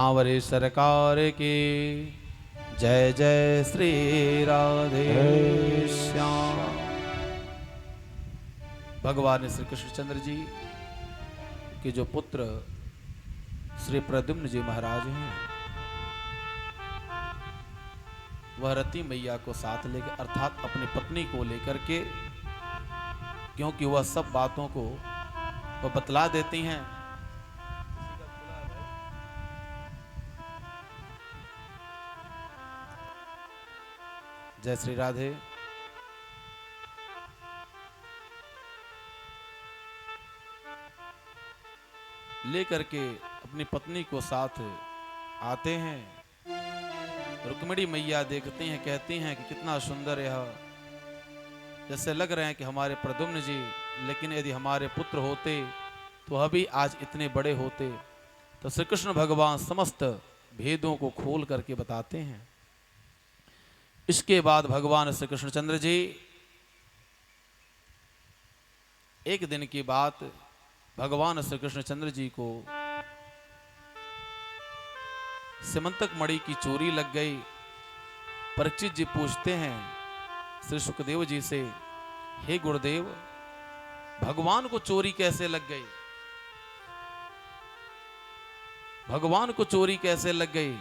हमारे सरकार की जय जय श्री राधे श्याम। भगवान श्री कृष्णचंद्र जी के जो पुत्र श्री प्रद्युम्न जी महाराज हैं, वह रति मैया को साथ लेकर अर्थात अपनी पत्नी को लेकर के, क्योंकि वह सब बातों को वह बतला देती हैं। जय श्री राधे। लेकर के अपनी पत्नी को साथ आते हैं। रुक्मिणी मैया देखती हैं, कहती हैं कि कितना सुंदर यह, जैसे लग रहे हैं कि हमारे प्रद्युम्न जी, लेकिन यदि हमारे पुत्र होते तो अभी आज इतने बड़े होते। तो श्री कृष्ण भगवान समस्त भेदों को खोल करके बताते हैं। इसके बाद भगवान श्री कृष्णचंद्र जी, एक दिन की बात, भगवान श्री कृष्णचंद्र जी को सिमंतक मणि की चोरी लग गई। परीक्षित जी पूछते हैं श्री सुखदेव जी से, हे गुरुदेव, भगवान को चोरी कैसे लग गई? भगवान को चोरी कैसे लग गई?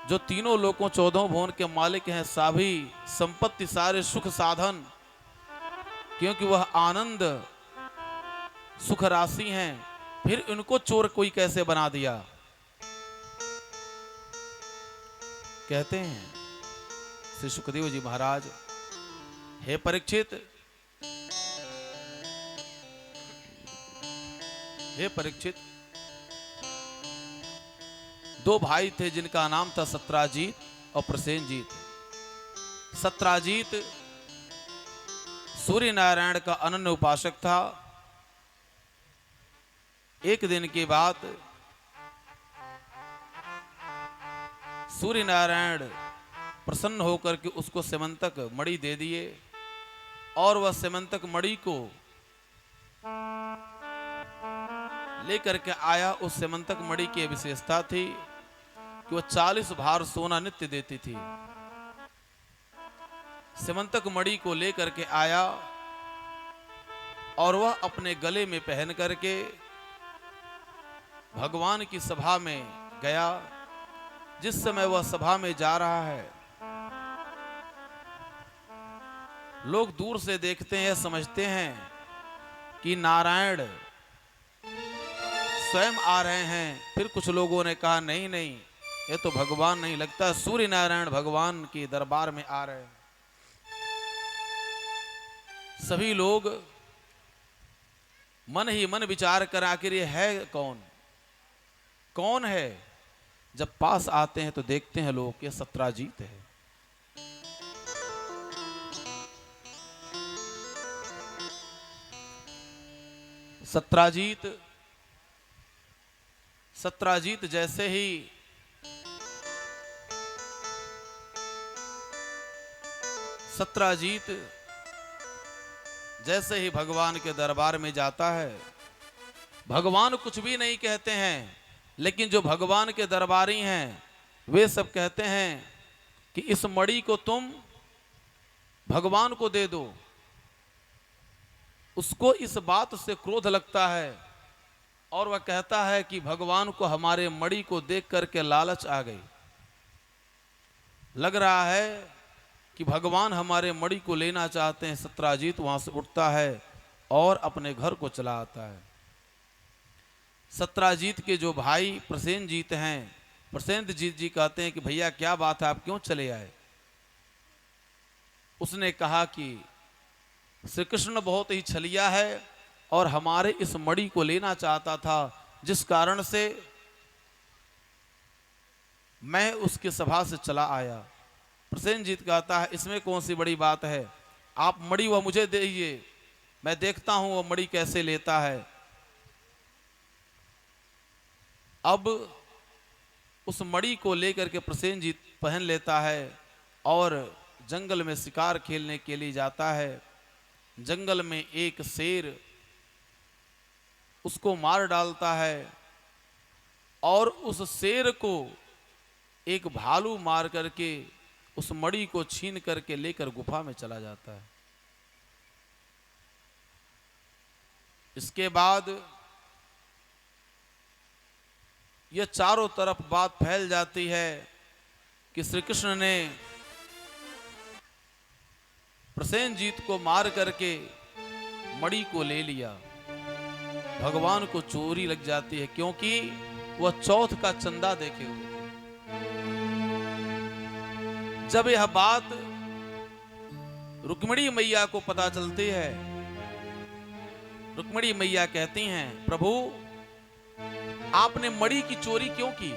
जो तीनों लोकों 14 भुवन के मालिक हैं, सभी संपत्ति, सारे सुख साधन, क्योंकि वह आनंद सुख राशि हैं, फिर इनको चोर कोई कैसे बना दिया? कहते हैं श्री सुखदेव जी महाराज, हे परीक्षित, हे परीक्षित, दो भाई थे जिनका नाम था सत्राजीत और प्रसेनजीत। सत्राजीत सूर्य नारायण का अनन्य उपासक था। एक दिन की बात, सूर्य नारायण प्रसन्न होकर के उसको सिमंतक मणि दे दिए, और वह सिमंतक मणि को लेकर के आया। उस सिमंतक मणि की विशेषता थी कि वह 40 भार सोना नित्य देती थी। सिमंतक मणि को लेकर के आया और वह अपने गले में पहन करके भगवान की सभा में गया। जिस समय वह सभा में जा रहा है, लोग दूर से देखते हैं, समझते हैं कि नारायण स्वयं आ रहे हैं। फिर कुछ लोगों ने कहा, नहीं नहीं, ये तो भगवान नहीं लगता, सूर्य नारायण भगवान के दरबार में आ रहे हैं। सभी लोग मन ही मन विचार कर, आखिर ये है कौन? कौन है? जब पास आते हैं तो देखते हैं लोग, ये सत्राजीत है। सत्राजीत सत्राजीत जैसे ही सत्राजीत जैसे ही भगवान के दरबार में जाता है, भगवान कुछ भी नहीं कहते हैं, लेकिन जो भगवान के दरबारी हैं वे सब कहते हैं कि इस मणि को तुम भगवान को दे दो। उसको इस बात से क्रोध लगता है और वह कहता है कि भगवान को हमारे मणि को देख करके लालच आ गई। लग रहा है कि भगवान हमारे मणि को लेना चाहते हैं। सत्राजीत वहां से उठता है और अपने घर को चला आता है। सत्राजीत के जो भाई प्रसेनजीत हैं, प्रसेनजीत जी कहते हैं कि भैया क्या बात है, आप क्यों चले आए? उसने कहा कि श्री कृष्ण बहुत ही छलिया है और हमारे इस मणि को लेना चाहता था, जिस कारण से मैं उसकी सभा से चला आया। प्रसेनजीत कहता है, इसमें कौन सी बड़ी बात है, आप मणि वह मुझे दीजिए, मैं देखता हूं वह मणि कैसे लेता है। अब उस मणि को लेकर के प्रसेनजीत पहन लेता है और जंगल में शिकार खेलने के लिए जाता है। जंगल में एक शेर उसको मार डालता है और उस शेर को एक भालू मार करके उस मणि को छीन करके लेकर गुफा में चला जाता है। इसके बाद यह चारों तरफ बात फैल जाती है कि श्री कृष्ण ने प्रसेनजीत को मार करके मणि को ले लिया। भगवान को चोरी लग जाती है, क्योंकि वह चौथ का चंदा देखे हुए थे। जब यह बात रुक्मिणी मैया को पता चलती है, रुक्मिणी मैया कहती हैं, प्रभु आपने मणि की चोरी क्यों की?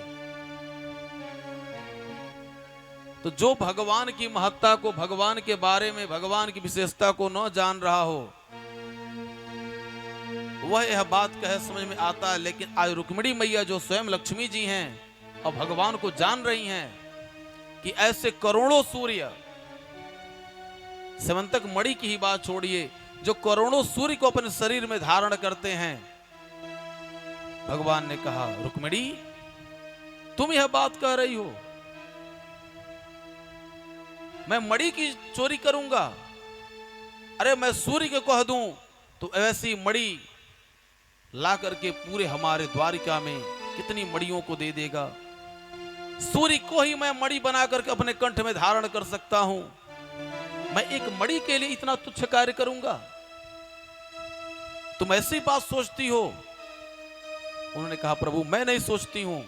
तो जो भगवान की महत्ता को, भगवान के बारे में, भगवान की विशेषता को न जान रहा हो, वह यह बात कहे समझ में आता है। लेकिन आज रुक्मिणी मैया जो स्वयं लक्ष्मी जी हैं और भगवान को जान रही हैं कि ऐसे करोड़ों सूर्य, समंतक मणि की ही बात छोड़िए, जो करोड़ों सूर्य को अपने शरीर में धारण करते हैं। भगवान ने कहा, रुक्मिणी तुम यह बात कह रही हो, मैं मणि की चोरी करूंगा? अरे मैं सूर्य को कह दूं तो ऐसी मणि ला करके पूरे हमारे द्वारिका में कितनी मणियों को दे देगा। सूर्य को ही मैं मणि बना करके अपने कंठ में धारण कर सकता हूं, मैं एक मणि के लिए इतना तुच्छ कार्य करूंगा? तुम ऐसी बात सोचती हो? उन्होंने कहा, प्रभु मैं नहीं सोचती हूं,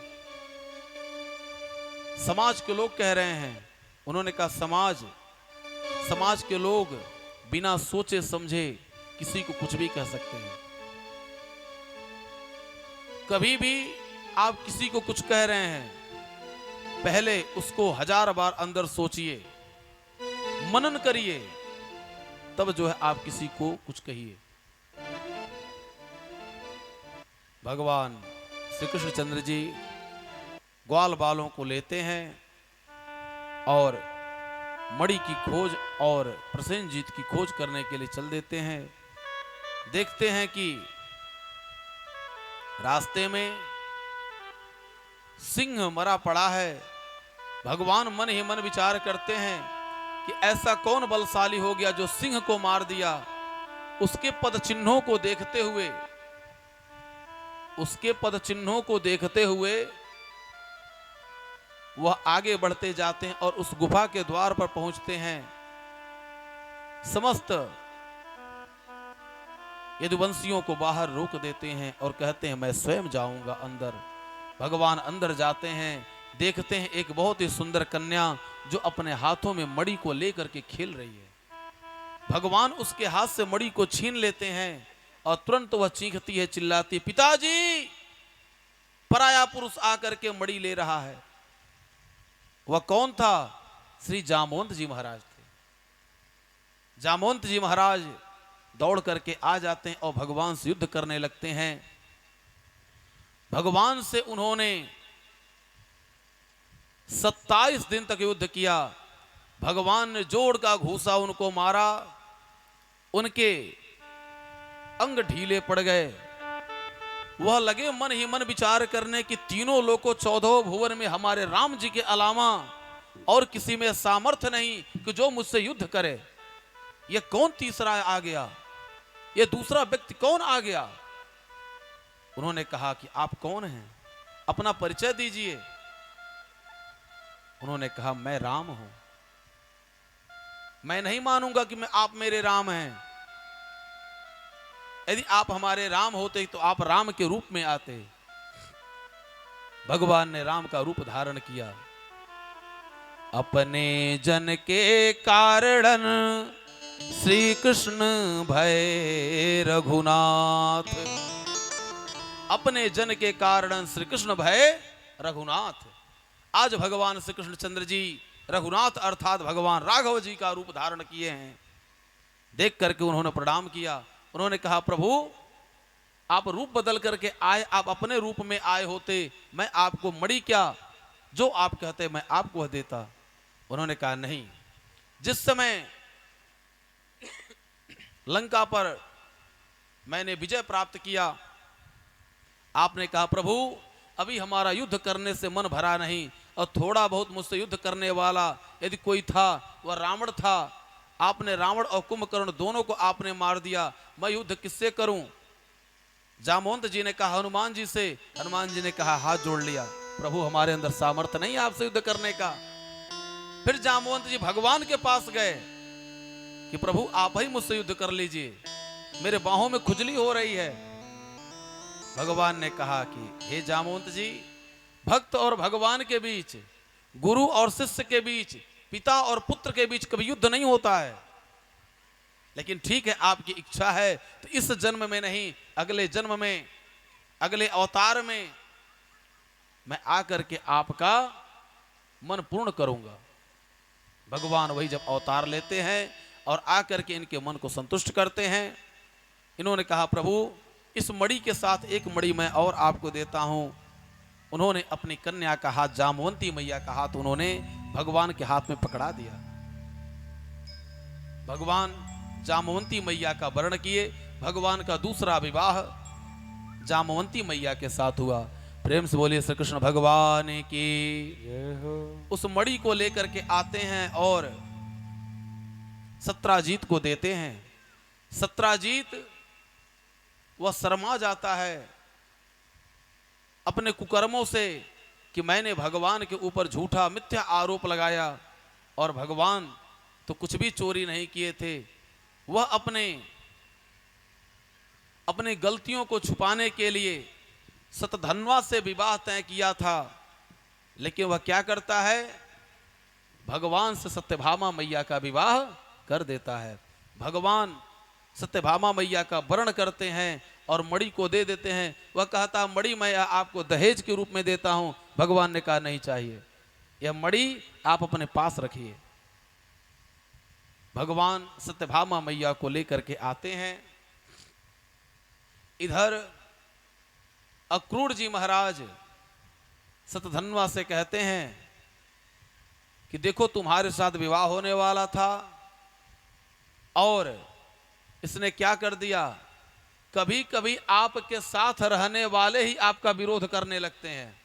समाज के लोग कह रहे हैं। उन्होंने कहा, समाज के लोग बिना सोचे समझे किसी को कुछ भी कह सकते हैं। कभी भी आप किसी को कुछ कह रहे हैं, पहले उसको 1000 बार अंदर सोचिए, मनन करिए, तब जो है आप किसी को कुछ कहिए। भगवान श्री कृष्णचंद्र जी ग्वाल बालों को लेते हैं और मणि की खोज और प्रसेनजीत की खोज करने के लिए चल देते हैं। देखते हैं कि रास्ते में सिंह मरा पड़ा है। भगवान मन ही मन विचार करते हैं कि ऐसा कौन बलशाली हो गया जो सिंह को मार दिया। उसके पद चिन्हों को देखते हुए वह आगे बढ़ते जाते हैं और उस गुफा के द्वार पर पहुंचते हैं। समस्त यदुवंशियों को बाहर रोक देते हैं और कहते हैं, मैं स्वयं जाऊंगा अंदर। भगवान अंदर जाते हैं, देखते हैं एक बहुत ही सुंदर कन्या जो अपने हाथों में मणि को लेकर के खेल रही है। भगवान उसके हाथ से मणि को छीन लेते हैं और तुरंत वह चीखती है, चिल्लाती है, पिताजी पराया पुरुष आकर के मणि ले रहा है। वह कौन था? श्री जामवंत जी महाराज थे। जामवंत जी महाराज दौड़ करके आ जाते हैं और भगवान से युद्ध करने लगते हैं। भगवान से उन्होंने 27 दिन तक युद्ध किया। भगवान ने जोड़ का घूसा उनको मारा, उनके अंग ढीले पड़ गए। वह लगे मन ही मन विचार करने की तीनों लोगों 14 भुवन में हमारे राम जी के अलावा और किसी में सामर्थ्य नहीं कि जो मुझसे युद्ध करे। यह कौन तीसरा आ गया? यह दूसरा व्यक्ति कौन आ गया? उन्होंने कहा कि आप कौन हैं, अपना परिचय दीजिए। उन्होंने कहा, मैं राम हूं। मैं नहीं मानूंगा कि आप मेरे राम हैं। यदि आप हमारे राम होते तो आप राम के रूप में आते। भगवान ने राम का रूप धारण किया। अपने जन के कारण श्री कृष्ण भय रघुनाथ। अपने जन के कारण श्री कृष्ण भय रघुनाथ। आज भगवान श्री कृष्णचंद्र जी रघुनाथ अर्थात भगवान राघव जी का रूप धारण किए हैं। देख करके उन्होंने प्रणाम किया। उन्होंने कहा, प्रभु आप रूप बदल करके आए, आप अपने रूप में आए होते, मैं आपको मणि क्या जो आप कहते मैं आपको देता। उन्होंने कहा, नहीं, जिस समय लंका पर मैंने विजय प्राप्त किया, आपने कहा प्रभु अभी हमारा युद्ध करने से मन भरा नहीं, और थोड़ा बहुत मुझसे युद्ध करने वाला यदि कोई था वह रावण था। आपने रावण और कुंभकर्ण दोनों को आपने मार दिया, मैं युद्ध किससे करूं? जामवंत जी ने कहा हनुमान जी से। हनुमान जी ने कहा, हाथ जोड़ लिया, प्रभु हमारे अंदर सामर्थ्य नहीं आपसे युद्ध करने का। फिर जामवंत जी भगवान के पास गए कि प्रभु आप ही मुझसे युद्ध कर लीजिए, मेरे बाहों में खुजली हो रही है। भगवान ने कहा कि हे जामवंत जी, भक्त और भगवान के बीच, गुरु और शिष्य के बीच, पिता और पुत्र के बीच कभी युद्ध नहीं होता है। लेकिन ठीक है, आपकी इच्छा है तो इस जन्म में नहीं, अगले जन्म में, अगले अवतार में मैं आकर के आपका मन पूर्ण करूंगा। भगवान वही जब अवतार लेते हैं और आकर के इनके मन को संतुष्ट करते हैं। इन्होंने कहा, प्रभु इस मणि के साथ एक मणि मैं और आपको देता हूं। उन्होंने अपनी कन्या का हाथ, जामवंती मैया का हाथ उन्होंने भगवान के हाथ में पकड़ा दिया। भगवान जामवंती मैया का वर्ण किए। भगवान का दूसरा विवाह जामवंती मैया के साथ हुआ। प्रेम से बोलिए श्री कृष्ण भगवान की। उस मणि को लेकर के आते हैं और सत्राजीत को देते हैं। सत्राजीत वह शर्मा जाता है अपने कुकर्मों से कि मैंने भगवान के ऊपर झूठा मिथ्या आरोप लगाया, और भगवान तो कुछ भी चोरी नहीं किए थे। वह अपने गलतियों को छुपाने के लिए सतधन्वा से विवाह तय किया था। लेकिन वह क्या करता है, भगवान से सत्यभामा मैया का विवाह कर देता है। भगवान सत्यभामा मैया का वर्ण करते हैं और मणि को दे देते हैं। वह कहता, मणि मैं आपको दहेज के रूप में देता हूं। भगवान ने कहा, नहीं चाहिए, यह मणि आप अपने पास रखिए। भगवान सत्यभामा मैया को लेकर के आते हैं। इधर अक्रूर जी महाराज सतधन्वा से कहते हैं कि देखो तुम्हारे साथ विवाह होने वाला था और इसने क्या कर दिया, कभी कभी आपके साथ रहने वाले ही आपका विरोध करने लगते हैं।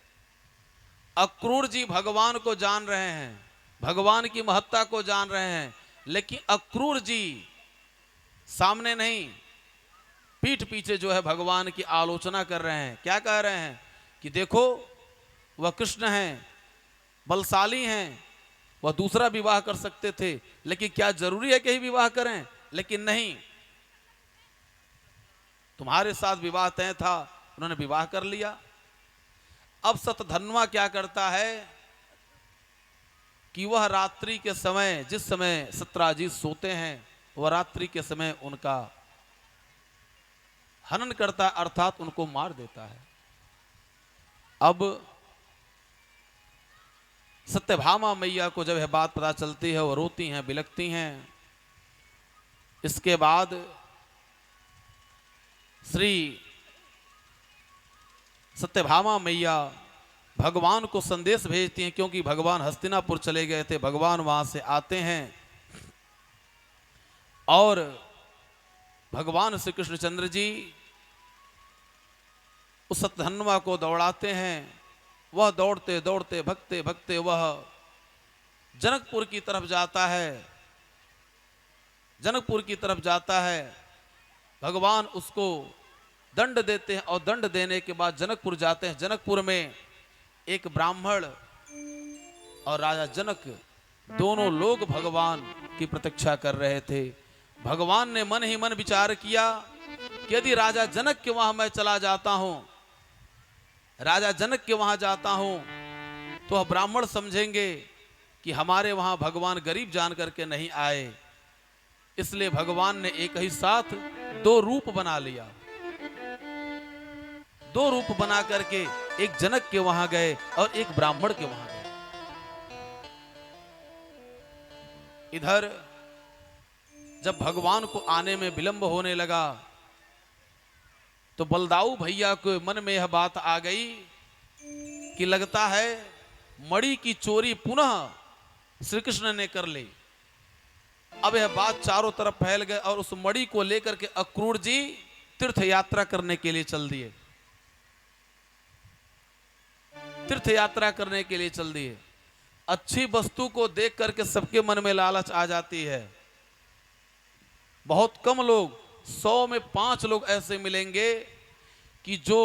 अक्रूर जी भगवान को जान रहे हैं, भगवान की महत्ता को जान रहे हैं, लेकिन अक्रूर जी सामने नहीं, पीठ पीछे जो है भगवान की आलोचना कर रहे हैं। क्या कह रहे हैं कि देखो वह कृष्ण हैं, बलशाली हैं, वह दूसरा विवाह कर सकते थे, लेकिन क्या जरूरी है कि ही विवाह करें? लेकिन नहीं, तुम्हारे साथ विवाह तय था, उन्होंने विवाह कर लिया। अब सतधन्वा क्या करता है कि वह रात्रि के समय, जिस समय सत्राजीत सोते हैं, वह रात्रि के समय उनका हनन करता, अर्थात उनको मार देता है। अब सत्यभामा मैया को जब यह बात पता चलती है, वो रोती हैं, बिलखती हैं। इसके बाद श्री सत्यभामा मैया भगवान को संदेश भेजती हैं, क्योंकि भगवान हस्तिनापुर चले गए थे। भगवान वहां से आते हैं और भगवान श्री कृष्णचंद्र जी उस सतधन्वा को दौड़ाते हैं। वह दौड़ते दौड़ते भगते भगते वह जनकपुर की तरफ जाता है। जनकपुर की तरफ जाता है। भगवान उसको दंड देते हैं और दंड देने के बाद जनकपुर जाते हैं। जनकपुर में एक ब्राह्मण और राजा जनक दोनों लोग भगवान की प्रतीक्षा कर रहे थे। भगवान ने मन ही मन विचार किया कि यदि राजा जनक के वहां मैं चला जाता हूं, राजा जनक के वहां जाता हूं, तो ब्राह्मण समझेंगे कि हमारे वहां भगवान गरीब जान करके नहीं आए। इसलिए भगवान ने एक ही साथ दो रूप बना लिया। दो रूप बना करके एक जनक के वहां गए और एक ब्राह्मण के वहां गए। इधर जब भगवान को आने में विलंब होने लगा तो बलदाऊ भैया के मन में यह बात आ गई कि लगता है मणि की चोरी पुनः श्री कृष्ण ने कर ली। अब यह बात चारों तरफ फैल गई और उस मणि को लेकर के अक्रूर जी तीर्थ यात्रा करने के लिए चल दिए। तीर्थ यात्रा करने के लिए चल दिए। अच्छी वस्तु को देख करके सबके मन में लालच आ जाती है। बहुत कम लोग, 100 में 5 लोग ऐसे मिलेंगे कि जो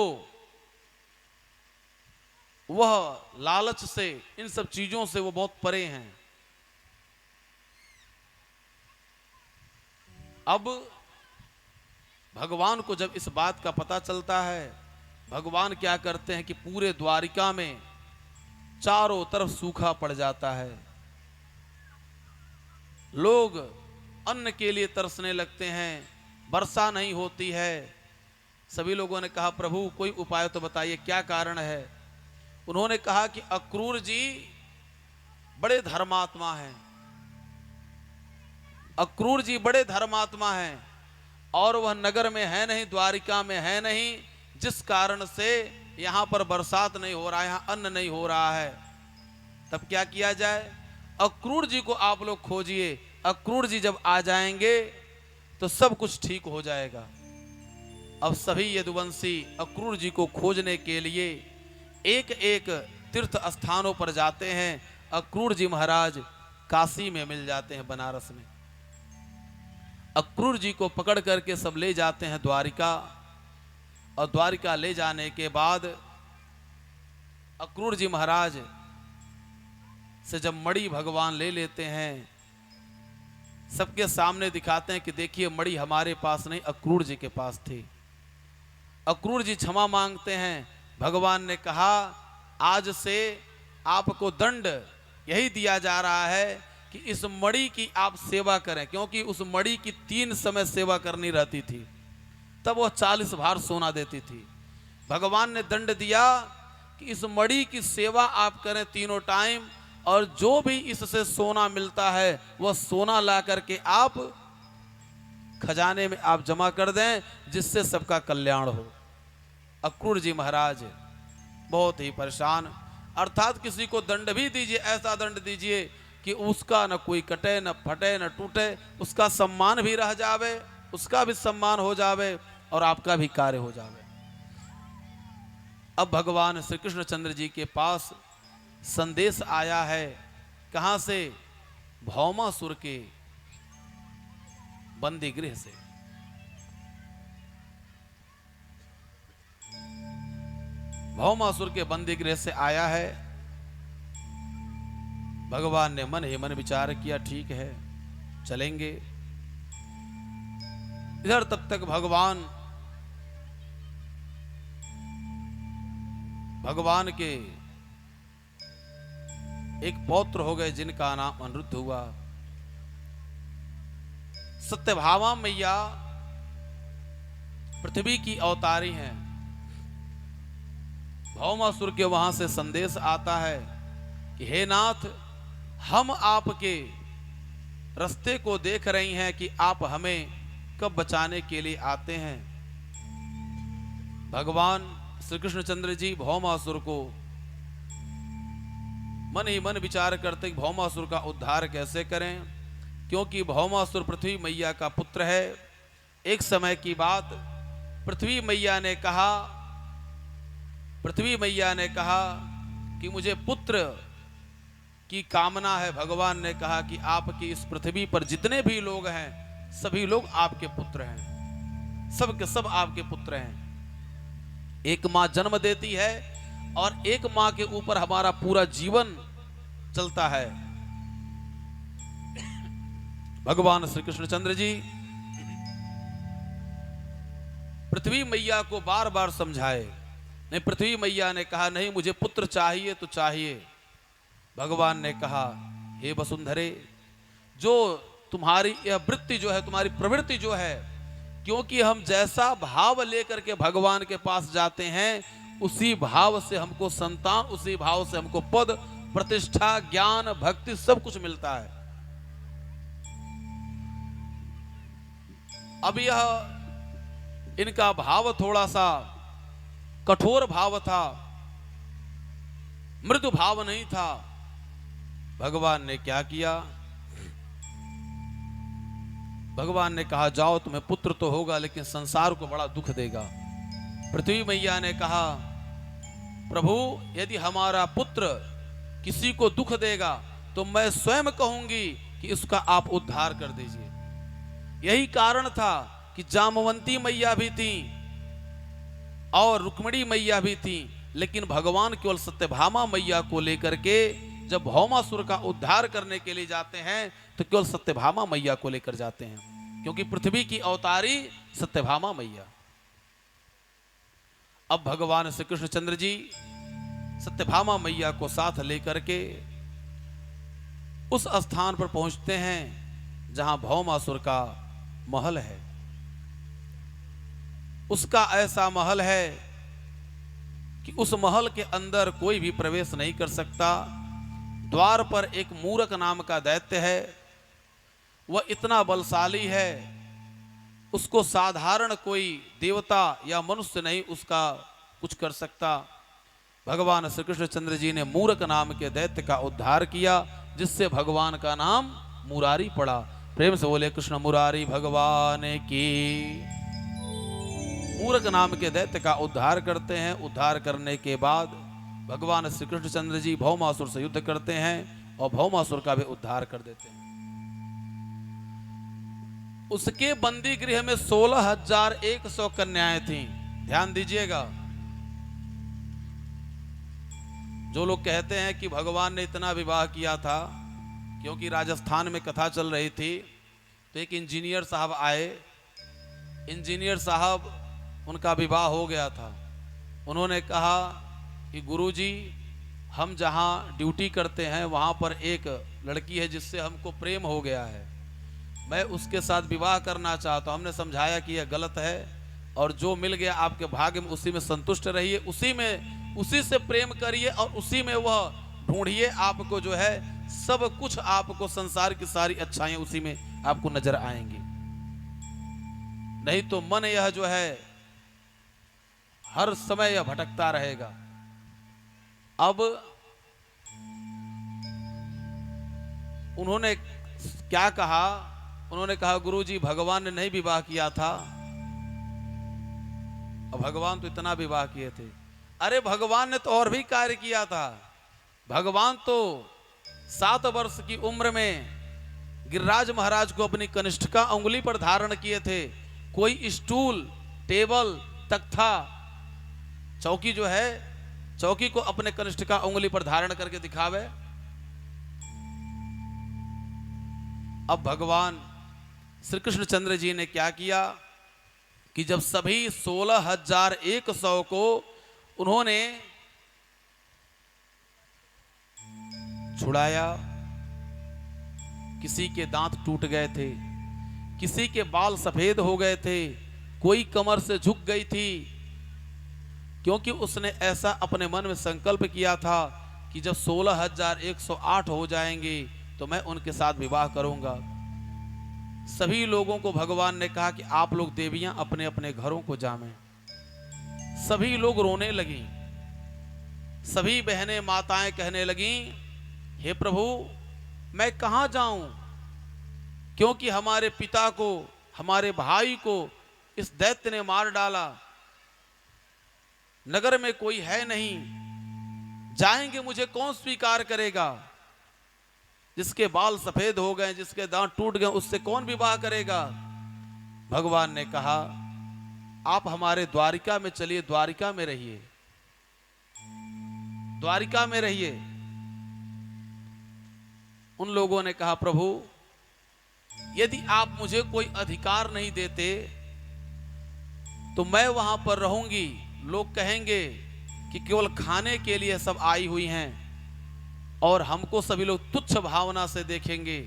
वह लालच से, इन सब चीजों से वो बहुत परे हैं। अब भगवान को जब इस बात का पता चलता है, भगवान क्या करते हैं कि पूरे द्वारिका में चारों तरफ सूखा पड़ जाता है। लोग अन्न के लिए तरसने लगते हैं, वर्षा नहीं होती है। सभी लोगों ने कहा प्रभु कोई उपाय तो बताइए, क्या कारण है। उन्होंने कहा कि अक्रूर जी बड़े धर्मात्मा हैं, अक्रूर जी बड़े धर्मात्मा हैं और वह नगर में है नहीं, द्वारिका में है नहीं, जिस कारण से यहां पर बरसात नहीं हो रहा है, यहां अन्न नहीं हो रहा है। तब क्या किया जाए, अक्रूर जी को आप लोग खोजिए, अक्रूर जी जब आ जाएंगे तो सब कुछ ठीक हो जाएगा। अब सभी यदुवंशी अक्रूर जी को खोजने के लिए एक एक तीर्थ स्थानों पर जाते हैं। अक्रूर जी महाराज काशी में मिल जाते हैं, बनारस में। अक्रूर जी को पकड़ करके सब ले जाते हैं द्वारिका, और द्वारिका ले जाने के बाद अक्रूर जी महाराज से जब मणि भगवान ले लेते हैं, सबके सामने दिखाते हैं कि देखिए मणि हमारे पास नहीं, अक्रूर जी के पास थी। अक्रूर जी क्षमा मांगते हैं। भगवान ने कहा आज से आपको दंड यही दिया जा रहा है कि इस मणि की आप सेवा करें, क्योंकि उस मणि की 3 समय सेवा करनी रहती थी, तब वह 40 भार सोना देती थी। भगवान ने दंड दिया कि इस मणि की सेवा आप करें तीनों टाइम, और जो भी इससे सोना मिलता है वह सोना ला करके आप खजाने में आप जमा कर दें, जिससे सबका कल्याण हो। अक्रूर जी महाराज बहुत ही परेशान, अर्थात किसी को दंड भी दीजिए, ऐसा दंड दीजिए कि उसका न कोई कटे, न फटे, न टूटे, उसका सम्मान भी रह जावे, उसका भी सम्मान हो जावे और आपका भी कार्य हो जावे। अब भगवान श्री कृष्णचंद्र जी के पास संदेश आया है, कहां से, भौमासुर के बंदी गृह से। भौमासुर के बंदी गृह से आया है। भगवान ने मन ही मन विचार किया, ठीक है चलेंगे। इधर तब तक भगवान के एक पौत्र हो गए जिनका नाम अनिरुद्ध हुआ। सत्यभामा मैया पृथ्वी की अवतारी हैं। भौमासुर के वहां से संदेश आता है कि हे नाथ, हम आपके रास्ते को देख रही हैं कि आप हमें कब बचाने के लिए आते हैं। भगवान श्री कृष्णचंद्र जी भौमासुर को मन ही मन विचार करते कि भौमासुर का उद्धार कैसे करें, क्योंकि भौमासुर पृथ्वी मैया का पुत्र है। एक समय की बात, पृथ्वी मैया ने कहा कि मुझे पुत्र की कामना है। भगवान ने कहा कि आपकी इस पृथ्वी पर जितने भी लोग हैं सभी लोग आपके पुत्र हैं, सब के सब आपके पुत्र हैं। एक मां जन्म देती है और एक मां के ऊपर हमारा पूरा जीवन चलता है। भगवान श्री कृष्णचंद्र जी पृथ्वी मैया को बार बार समझाए, नहीं, पृथ्वी मैया ने कहा नहीं, मुझे पुत्र चाहिए तो चाहिए। भगवान ने कहा हे वसुंधरे, जो तुम्हारी यह वृत्ति जो है, तुम्हारी प्रवृत्ति जो है, क्योंकि हम जैसा भाव लेकर के भगवान के पास जाते हैं उसी भाव से हमको संतान, उसी भाव से हमको पद, प्रतिष्ठा, ज्ञान, भक्ति सब कुछ मिलता है। अब यह इनका भाव थोड़ा सा कठोर भाव था, मृदु भाव नहीं था। भगवान ने क्या किया, भगवान ने कहा जाओ, तुम्हें पुत्र तो होगा लेकिन संसार को बड़ा दुख देगा। पृथ्वी मैया ने कहा प्रभु यदि हमारा पुत्र किसी को दुख देगा तो मैं स्वयं कहूंगी कि इसका आप उद्धार कर दीजिए। यही कारण था कि जामवंती मैया भी थी और रुक्मिणी मैया भी थी, लेकिन भगवान केवल सत्यभामा मैया को लेकर के जब भौमासुर का उद्धार करने के लिए जाते हैं तो केवल सत्यभामा मैया को लेकर जाते हैं, क्योंकि पृथ्वी की अवतारी सत्यभामा मैया। अब भगवान श्री कृष्णचंद्र जी सत्यभामा मैया को साथ लेकर के उस स्थान पर पहुंचते हैं जहां भौमासुर का महल है। उसका ऐसा महल है कि उस महल के अंदर कोई भी प्रवेश नहीं कर सकता। द्वार पर एक मूरक नाम का दैत्य है, वह इतना बलशाली है, उसको साधारण कोई देवता या मनुष्य नहीं उसका कुछ कर सकता। भगवान श्री कृष्णचंद्र जी ने मूरक नाम के दैत्य का उद्धार किया, जिससे भगवान का नाम मुरारी पड़ा। प्रेम से बोले कृष्ण मुरारी भगवान की। मूरक नाम के दैत्य का उद्धार करते हैं। उद्धार करने के बाद भगवान श्री कृष्णचंद्र जी भौमासुर से युद्ध करते हैं और भौमासुर का भी उद्धार कर देते हैं। उसके बंदी गृह में 16,100 कन्याएं थीं। ध्यान दीजिएगा, जो लोग कहते हैं कि भगवान ने इतना विवाह किया था, क्योंकि राजस्थान में कथा चल रही थी तो एक इंजीनियर साहब आए। इंजीनियर साहब उनका विवाह हो गया था। उन्होंने कहा कि गुरुजी, हम जहाँ ड्यूटी करते हैं वहाँ पर एक लड़की है जिससे हमको प्रेम हो गया है, मैं उसके साथ विवाह करना चाहता हूँ। हमने समझाया कि यह गलत है और जो मिल गया आपके भाग्य में उसी में संतुष्ट रहिए, उसी से प्रेम करिए और उसी में वह ढूंढिए। आपको जो है सब कुछ, आपको संसार की सारी अच्छाइयाँ उसी में आपको नजर आएंगी। नहीं तो मन यह जो है हर समय यह भटकता रहेगा। अब उन्होंने क्या कहा? उन्होंने कहा गुरुजी, भगवान ने नहीं विवाह किया था। और भगवान तो इतना विवाह किए थे। अरे भगवान ने तो और भी कार्य किया था। भगवान तो 7 वर्ष की उम्र में गिरिराज महाराज को अपनी कनिष्ठिका उंगली पर धारण किए थे। कोई स्टूल, टेबल, तख्ता, चौकी जो है, चौकी को अपने कनिष्ठिका उंगली पर धारण करके दिखावे। अब भगवान श्री कृष्णचंद्र जी ने क्या किया कि जब सभी 16,100 को उन्होंने छुड़ाया, किसी के दांत टूट गए थे, किसी के बाल सफेद हो गए थे, कोई कमर से झुक गई थी, क्योंकि उसने ऐसा अपने मन में संकल्प किया था कि जब 16,108 हो जाएंगे तो मैं उनके साथ विवाह करूंगा। सभी लोगों को भगवान ने कहा कि आप लोग देवियां अपने अपने घरों को जावें। सभी लोग रोने लगी। सभी बहनें माताएं कहने लगी, हे प्रभु, मैं कहां जाऊं, क्योंकि हमारे पिता को, हमारे भाई को इस दैत्य ने मार डाला। नगर में कोई है नहीं, जाएंगे मुझे कौन स्वीकार करेगा? जिसके बाल सफेद हो गए, जिसके दांत टूट गए, उससे कौन विवाह करेगा? भगवान ने कहा, आप हमारे द्वारिका में चलिए, द्वारिका में रहिए, द्वारिका में रहिए। उन लोगों ने कहा, प्रभु, यदि आप मुझे कोई अधिकार नहीं देते तो मैं वहां पर रहूंगी। लोग कहेंगे कि केवल खाने के लिए सब आई हुई हैं और हमको सभी लोग तुच्छ भावना से देखेंगे।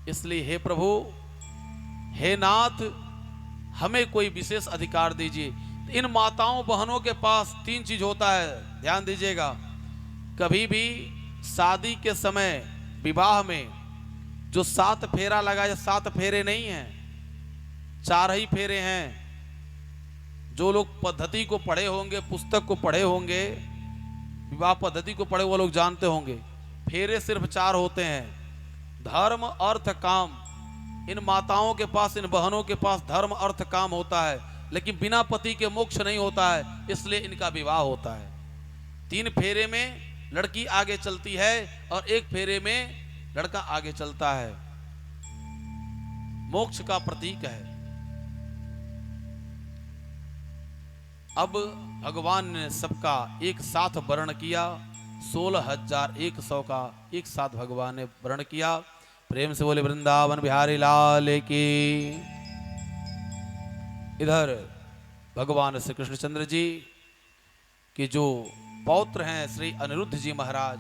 इसलिए हे प्रभु, हे नाथ, हमें कोई विशेष अधिकार दीजिए। इन माताओं बहनों के पास 3 चीज होता है, ध्यान दीजिएगा। कभी भी शादी के समय विवाह में जो 7 फेरा लगाए, 7 फेरे नहीं हैं, 4 ही फेरे हैं। जो लोग पद्धति को पढ़े होंगे, पुस्तक को पढ़े होंगे, विवाह पद्धति को पढ़े, वो लोग जानते होंगे फेरे सिर्फ 4 होते हैं। धर्म, अर्थ, काम। इन माताओं के पास, इन बहनों के पास धर्म, अर्थ, काम होता है। लेकिन बिना पति के मोक्ष नहीं होता है, इसलिए इनका विवाह होता है। 3 फेरे में लड़की आगे चलती है और 1 फेरे में लड़का आगे चलता है। मोक्ष का प्रतीक है। अब भगवान ने सबका एक साथ वर्ण किया, 16,100 का एक साथ भगवान ने वर्ण किया। प्रेम से बोले वृंदावन बिहारी लाल की। इधर भगवान श्री कृष्णचंद्र जी के जो पौत्र हैं श्री अनिरुद्ध जी महाराज,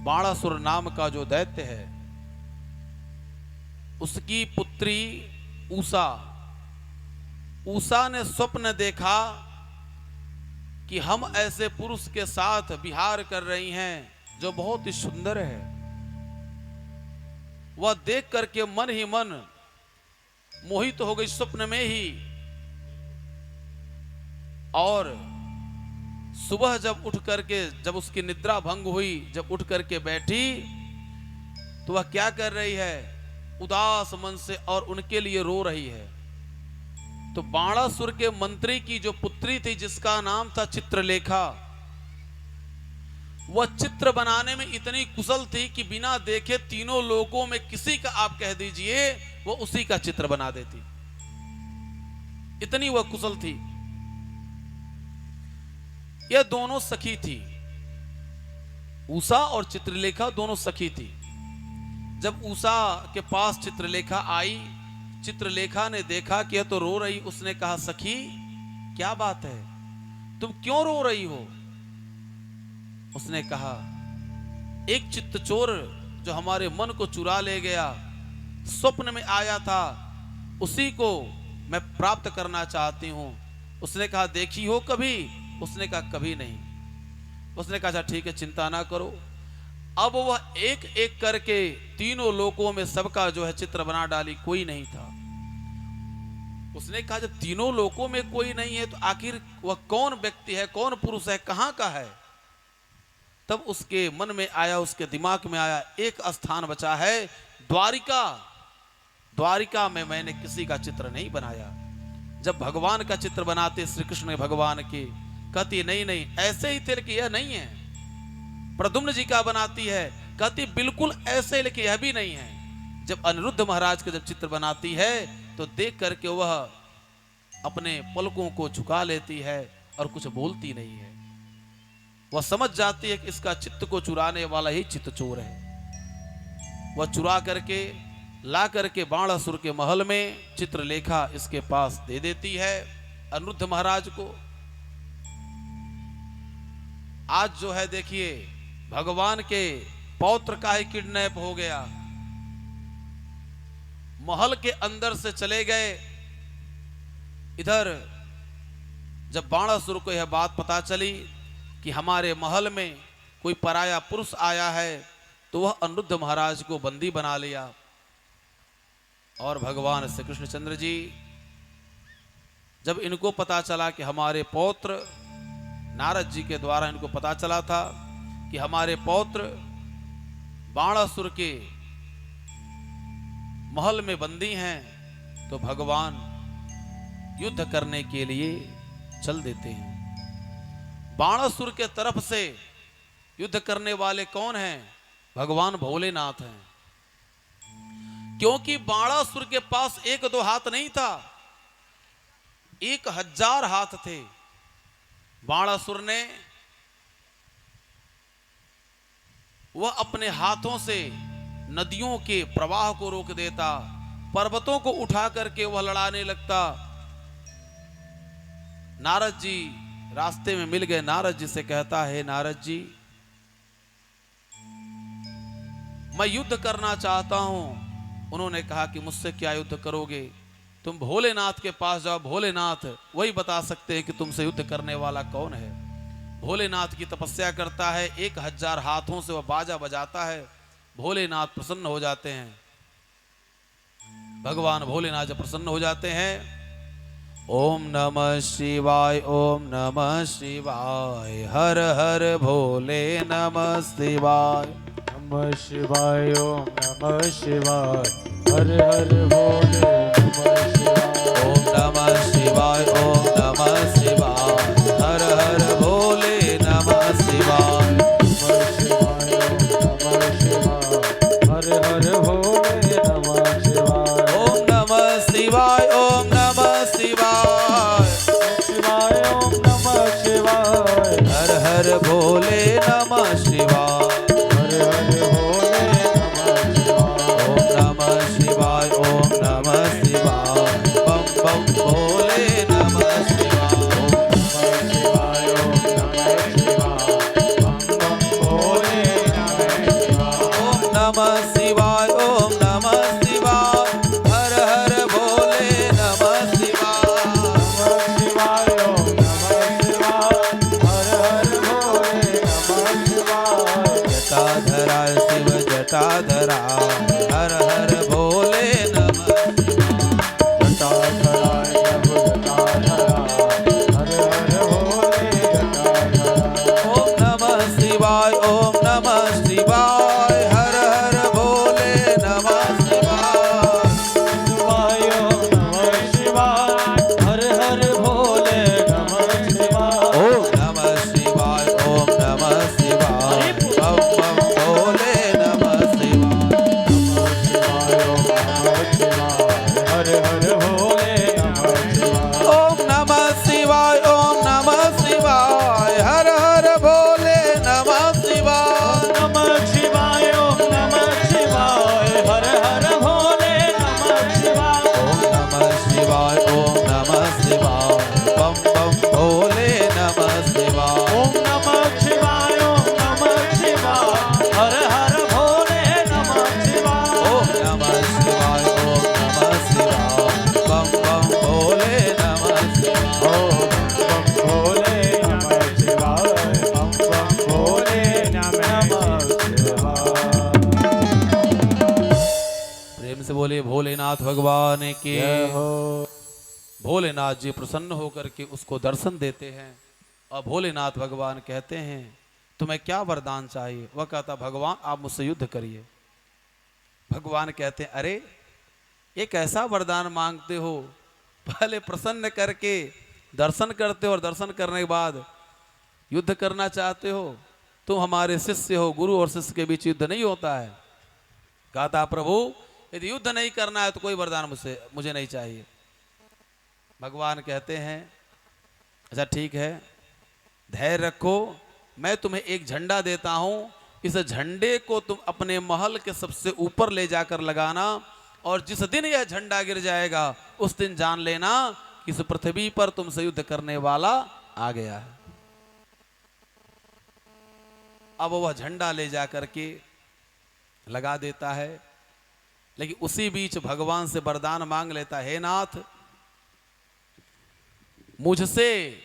बाणासुर नाम का जो दैत्य है, उसकी पुत्री उषा ने स्वप्न देखा कि हम ऐसे पुरुष के साथ विहार कर रही हैं जो बहुत ही सुंदर है। वह देख करके मन ही मन मोहित हो गई स्वप्न में ही। और सुबह जब उठ करके, जब उसकी निद्रा भंग हुई, जब उठ करके बैठी तो वह क्या कर रही है, उदास मन से और उनके लिए रो रही है। तो बाणासुर के मंत्री की जो पुत्री थी जिसका नाम था चित्रलेखा, वह चित्र बनाने में इतनी कुशल थी कि बिना देखे तीनों लोगों में किसी का आप कह दीजिए वो उसी का चित्र बना देती, इतनी वह कुशल थी। यह दोनों सखी थी, उषा और चित्रलेखा दोनों सखी थी। जब उषा के पास चित्रलेखा आई, चित्रलेखा ने देखा कि यह तो रो रही। उसने कहा सखी क्या बात है, तुम क्यों रो रही हो? उसने कहा एक चित्तचोर जो हमारे मन को चुरा ले गया, स्वप्न में आया था, उसी को मैं प्राप्त करना चाहती हूं। उसने कहा देखी हो कभी? उसने कहा कभी नहीं। उसने कहा ठीक है, चिंता ना करो। अब वह एक एक करके तीनों लोकों में सबका जो है चित्र बना डाली, कोई नहीं था। उसने कहा जब तीनों लोकों में कोई नहीं है तो आखिर वह कौन व्यक्ति है, कौन पुरुष है, कहां का है? तब उसके मन में आया, उसके दिमाग में आया, एक स्थान बचा है द्वारिका। द्वारिका में मैंने किसी का चित्र नहीं बनाया। जब भगवान का चित्र बनाते श्री कृष्ण भगवान के, कहती नहीं ऐसे ही थे लेकिन यह नहीं है। प्रद्युम्न जी का बनाती है, कहती बिल्कुल ऐसे लेकिन यह भी नहीं है। जब अनिरुद्ध महाराज का जब चित्र बनाती है तो देख करके वह अपने पलकों को झुका लेती है और कुछ बोलती नहीं है। वह समझ जाती है कि इसका चित्त को चुराने वाला ही चित्तचोर है। वह चुरा करके ला करके बाणासुर के महल में चित्रलेखा इसके पास दे देती है अनिरुद्ध महाराज को। आज जो है देखिए भगवान के पौत्र का ही किडनैप हो गया, महल के अंदर से चले गए। इधर जब बाणासुर को यह बात पता चली कि हमारे महल में कोई पराया पुरुष आया है, तो वह अनिरुद्ध महाराज को बंदी बना लिया। और भगवान श्री कृष्णचंद्र जी जब इनको पता चला कि हमारे पौत्र, नारद जी के द्वारा इनको पता चला था कि हमारे पौत्र बाणासुर के महल में बंदी हैं, तो भगवान युद्ध करने के लिए चल देते हैं। बाणासुर के तरफ से युद्ध करने वाले कौन हैं? भगवान भोलेनाथ हैं। क्योंकि बाणासुर के पास 1-2 हाथ नहीं था, 1000 हाथ थे। बाणासुर ने वह अपने हाथों से नदियों के प्रवाह को रोक देता, पर्वतों को उठा करके वह लड़ाने लगता। नारद जी रास्ते में मिल गए, नारद जी से कहता है नारद जी मैं युद्ध करना चाहता हूं। उन्होंने कहा कि मुझसे क्या युद्ध करोगे? तुम भोलेनाथ के पास जाओ, भोलेनाथ वही बता सकते हैं कि तुमसे युद्ध करने वाला कौन है। भोलेनाथ की तपस्या करता है, 1000 हाथों से वह बाजा बजाता है, भोलेनाथ प्रसन्न हो जाते हैं। भगवान भोलेनाथ जब प्रसन्न हो जाते हैं, ओम नमः शिवाय, ओम नमः शिवाय, हर हर भोले नमः शिवाय, नमः शिवाय ओम नमः शिवाय हर हर भोले नमः शिवाय ओम नमः शिवाय ओम नमः शिवाय हर हर भोले नमः शिवाय ओम नमः शिवाय ओम नमः शिवाय शिवाय ओम नमः शिवाय हर हर भोले नमः शिवाय हर हर भोले नमः शिवाय ओम नमः शिवाय बम बम भोले नमः शिवाय ओम नमः शिवाय बम बम भोले नमः शिवाय ओम नमः शिवाय हर हर भोले नमः शिवाय शिवाय ओम नमः शिवाय हर हर भोले नमः शिवाय जटाधरा शिव जटाधरा हर हर भोले नमः जटाधराय प्रभु जटाधरा हर हर भोले जटाधरा ओम नमः शिवाय ओम नमः शिवाय हर हर भोले नमः शिवाय शिवाय ओम नमः शिवाय हर हर भोले नमः शिवाय ओम नमः शिवाय ओम नमः शिवाय बम बम भोले नमः शिवाय हर हर भोले नमः शिवाय ओम नमः शिवाय ओम नमः शिवाय हर हर भोले नमः शिवाय नमः शिवाय ओम नमः शिवाय हर हर भोले नमः शिवाय ओम नमः शिवाय ओम नमः शिवाय बम बम भोले नमः शिवाय ओम नमः शिवाय ओम नमः शिवाय हर हर भोले नमः शिवाय ओम नमः शिवाय ओम नमः शिवाय बम बम भोले नमः शिवाय ओम बम भोले नमः शिवाय बम बम भोले नमः शिवाय प्रेम से बोले भोलेनाथ भगवान की जय हो भोलेनाथ जी प्रसन्न होकर के उसको दर्शन देते हैं और भोलेनाथ भगवान कहते हैं तुम्हें क्या वरदान चाहिए। वह कहता भगवान आप मुझसे युद्ध करिए। भगवान कहते हैं अरे एक ऐसा वरदान मांगते हो पहले प्रसन्न करके दर्शन करते हो और दर्शन करने के बाद युद्ध करना चाहते हो। तुम हमारे शिष्य हो, गुरु और शिष्य के बीच युद्ध नहीं होता है। कहता प्रभु यदि युद्ध नहीं करना है तो कोई वरदान मुझे नहीं चाहिए। भगवान कहते हैं अच्छा ठीक है, धैर्य रखो, मैं तुम्हें एक झंडा देता हूं, इस झंडे को तुम अपने महल के सबसे ऊपर ले जाकर लगाना और जिस दिन यह झंडा गिर जाएगा उस दिन जान लेना कि इस पृथ्वी पर तुमसे युद्ध करने वाला आ गया है। अब वह झंडा ले जाकर के लगा देता है, लेकिन उसी बीच भगवान से वरदान मांग लेता है, हे नाथ मुझसे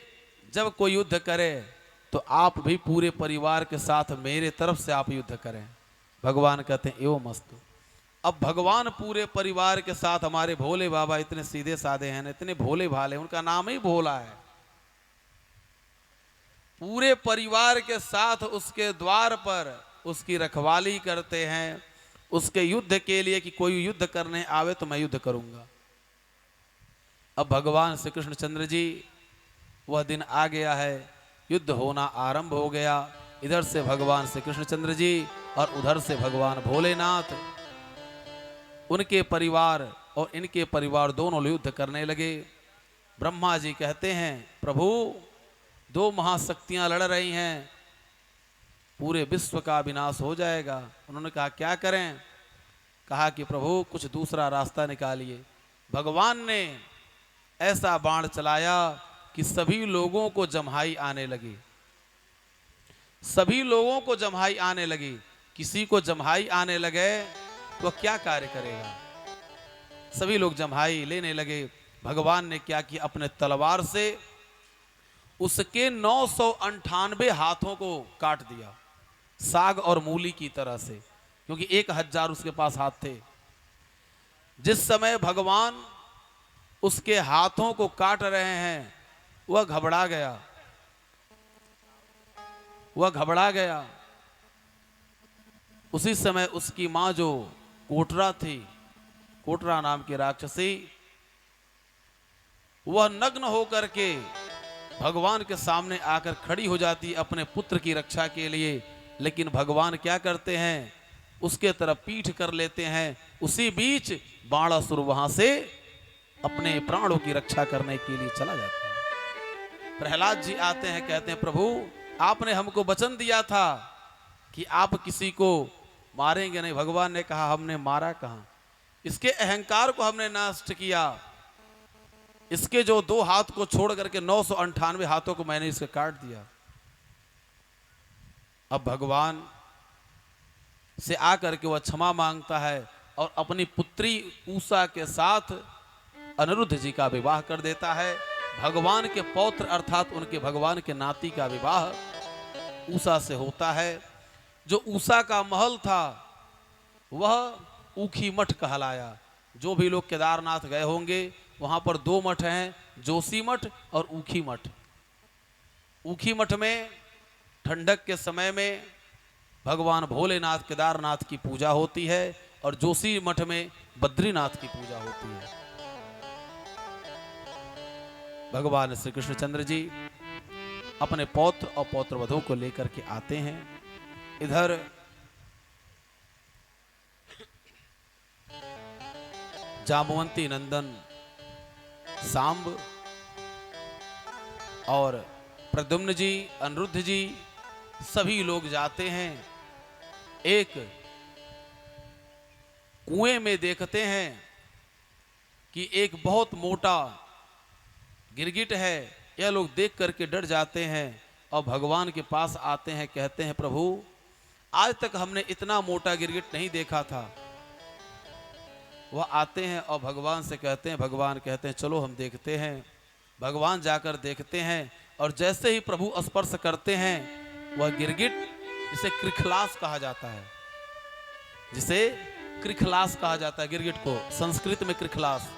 जब कोई युद्ध करे तो आप भी पूरे परिवार के साथ मेरे तरफ से आप युद्ध करें। भगवान कहते हैं एवं मस्तु। अब भगवान पूरे परिवार के साथ, हमारे भोले बाबा इतने सीधे साधे हैं, इतने भोले भाले, उनका नाम ही भोला है, पूरे परिवार के साथ उसके द्वार पर उसकी रखवाली करते हैं, उसके युद्ध के लिए कि कोई युद्ध करने आवे तो मैं युद्ध करूंगा। अब भगवान श्री कृष्णचंद्र जी, वह दिन आ गया है, युद्ध होना आरंभ हो गया। इधर से भगवान श्री कृष्णचंद्र जी और उधर से भगवान भोलेनाथ, उनके परिवार और इनके परिवार दोनों युद्ध करने लगे। ब्रह्मा जी कहते हैं प्रभु दो महाशक्तियां लड़ रही हैं, पूरे विश्व का विनाश हो जाएगा। उन्होंने कहा क्या करें? कहा कि प्रभु कुछ दूसरा रास्ता निकालिए। भगवान ने ऐसा बाण चलाया कि सभी लोगों को जम्हाई आने लगी, सभी लोगों को जम्हाई आने लगी। किसी को जम्हाई आने लगे तो क्या कार्य करेगा? सभी लोग जम्हाई लेने लगे। भगवान ने क्या किया, अपने तलवार से उसके 998 हाथों को काट दिया, साग और मूली की तरह से, क्योंकि 1000 उसके पास हाथ थे। जिस समय भगवान उसके हाथों को काट रहे हैं वह घबरा गया, वह घबरा गया। उसी समय उसकी मां जो कोटरा थी, कोटरा नाम की राक्षसी, वह नग्न होकर के भगवान के सामने आकर खड़ी हो जाती अपने पुत्र की रक्षा के लिए। लेकिन भगवान क्या करते हैं, उसके तरफ पीठ कर लेते हैं। उसी बीच बाणासुर वहां से अपने प्राणों की रक्षा करने के लिए चला जाता है। प्रहलाद जी आते हैं, कहते हैं प्रभु आपने हमको वचन दिया था कि आप किसी को मारेंगे नहीं। भगवान ने कहा हमने मारा कहां, इसके अहंकार को हमने नष्ट किया। इसके जो 2 हाथ को छोड़ करके 998 हाथों को मैंने इसके काट दिया। अब भगवान से आकर के वह क्षमा मांगता है और अपनी पुत्री उषा के साथ अनिरुद्ध जी का विवाह कर देता है। भगवान के पौत्र अर्थात उनके भगवान के नाती का विवाह उषा से होता है। जो उषा का महल था वह ऊखी मठ कहलाया। जो भी लोग केदारनाथ गए होंगे वहां पर 2 मठ हैं, जोशी मठ और ऊखी मठ। ऊखी मठ में ठंडक के समय में भगवान भोलेनाथ केदारनाथ की पूजा होती है और जोशी मठ में बद्रीनाथ की पूजा होती है। भगवान श्री कृष्णचंद्र जी अपने पौत्र और पौत्रवधू को लेकर के आते हैं। इधर जामवंती नंदन सांब और प्रद्युम्न जी, अनिरुद्ध जी सभी लोग जाते हैं। एक कुएं में देखते हैं कि एक बहुत मोटा गिरगिट है। यह लोग देख करके डर जाते हैं और भगवान के पास आते हैं, कहते हैं प्रभु आज तक हमने इतना मोटा गिरगिट नहीं देखा था। वह आते हैं और भगवान से कहते हैं, भगवान कहते हैं चलो हम देखते हैं। भगवान जाकर देखते हैं और जैसे ही प्रभु स्पर्श करते हैं वह गिरगिट, जिसे क्रिखलास कहा जाता है, जिसे क्रिखलास कहा जाता है गिरगिट को, संस्कृत में क्रिखलास,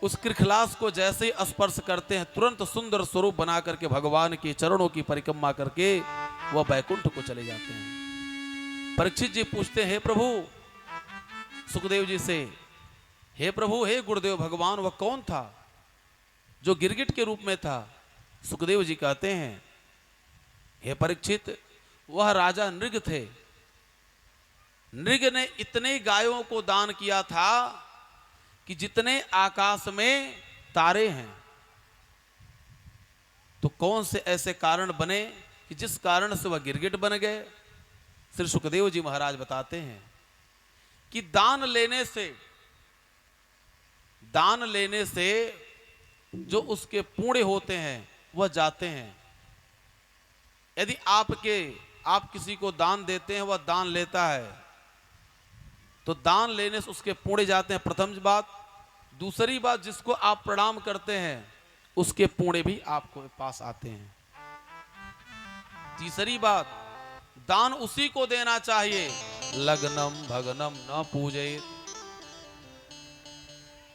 उस क्रिखलास को जैसे ही स्पर्श करते हैं तुरंत सुंदर स्वरूप बना करके भगवान के चरणों की परिक्रमा करके वह बैकुंठ को चले जाते हैं। परीक्षित जी पूछते हैं हे प्रभु सुखदेव जी से, हे प्रभु हे गुरुदेव भगवान वह कौन था जो गिरगिट के रूप में था? सुखदेव जी कहते हैं हे परीक्षित वह राजा नृग थे। नृग ने इतने गायों को दान किया था कि जितने आकाश में तारे हैं। तो कौन से ऐसे कारण बने कि जिस कारण से वह गिरगिट बन गए? श्री सुखदेव जी महाराज बताते हैं कि दान लेने से जो उसके पुण्य होते हैं वह जाते हैं। यदि आप किसी को दान देते हैं, वह दान लेता है, तो दान लेने से उसके पुण्य जाते हैं, प्रथम बात। दूसरी बात, जिसको आप प्रणाम करते हैं उसके पुण्य भी आपको पास आते हैं। तीसरी बात, दान उसी को देना चाहिए लग्नम भगनम न पूजे।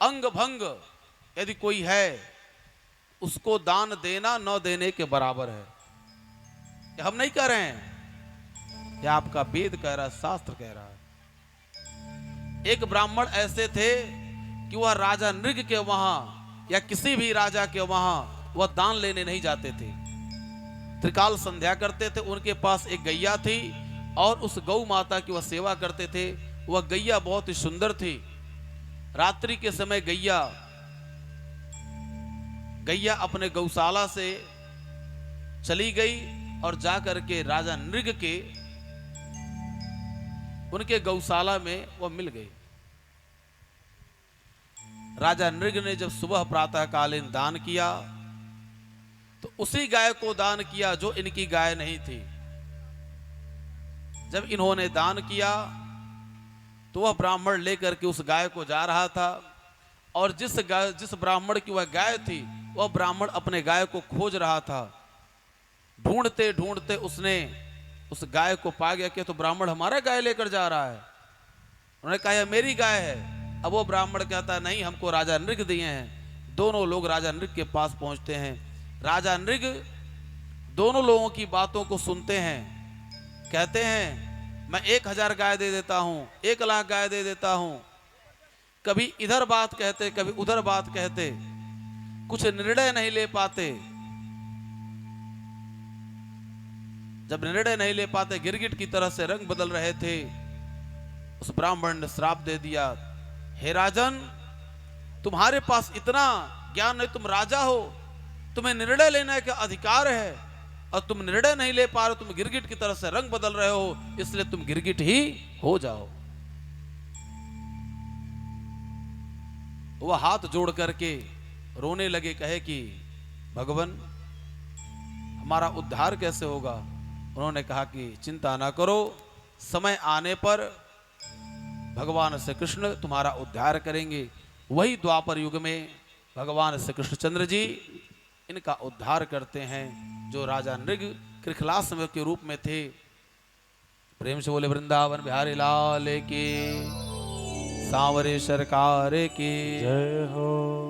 अंग भंग यदि कोई है उसको दान देना न देने के बराबर है। हम नहीं कह रहे हैं, यह आपका वेद कह रहा है, शास्त्र कह रहा है। एक ब्राह्मण ऐसे थे कि वह राजा नृग के वहां या किसी भी राजा के वहां वह दान लेने नहीं जाते थे। त्रिकाल संध्या करते थे, उनके पास एक गैया थी और उस गौ माता की वह सेवा करते थे। वह गैया बहुत ही सुंदर थी। रात्रि के समय गैया अपने गौशाला से चली गई और जाकर के राजा नृग के उनके गौशाला में वह मिल गई। राजा नृग ने जब सुबह प्रातःकालीन दान किया तो उसी गाय को दान किया जो इनकी गाय नहीं थी। जब इन्होंने दान किया तो वह ब्राह्मण लेकर के उस गाय को जा रहा था और जिस ब्राह्मण की वह गाय थी वह ब्राह्मण अपने गाय को खोज रहा था। ढूंढते ढूंढते उसने उस गाय को पा गया कि तो ब्राह्मण हमारा गाय लेकर जा रहा है। उन्होंने कहा यह मेरी गाय है। अब वो ब्राह्मण कहता है नहीं, हमको राजा नृग दिए हैं। दोनों लोग राजा नृग के पास पहुंचते हैं। राजा नृग दोनों लोगों की बातों को सुनते हैं, कहते हैं मैं 1000 गाय दे देता हूं, 1 लाख गाय दे देता हूं। कभी इधर बात कहते, कभी उधर बात कहते, कुछ निर्णय नहीं ले पाते। जब निर्णय नहीं ले पाते, गिरगिट की तरह से रंग बदल रहे थे, उस ब्राह्मण ने श्राप दे दिया, हे राजन, तुम्हारे पास इतना ज्ञान नहीं, तुम राजा हो, तुम्हें निर्णय लेने का अधिकार है, और तुम निर्णय नहीं ले पा रहे, तुम गिरगिट की तरह से रंग बदल रहे हो, इसलिए तुम गिरगिट ही हो जाओ। वह हाथ जोड़ करके रोने लगे, कहे कि भगवान, हमारा उद्धार कैसे होगा? उन्होंने कहा कि चिंता ना करो, समय आने पर भगवान श्री कृष्ण तुम्हारा उद्धार करेंगे। वही द्वापर युग में भगवान श्री कृष्णचंद्र जी इनका उद्धार करते हैं, जो राजा नृग कृखलास के रूप में थे। प्रेम से बोले वृंदावन बिहारी लाल की, सांवरे सरकार की जय हो।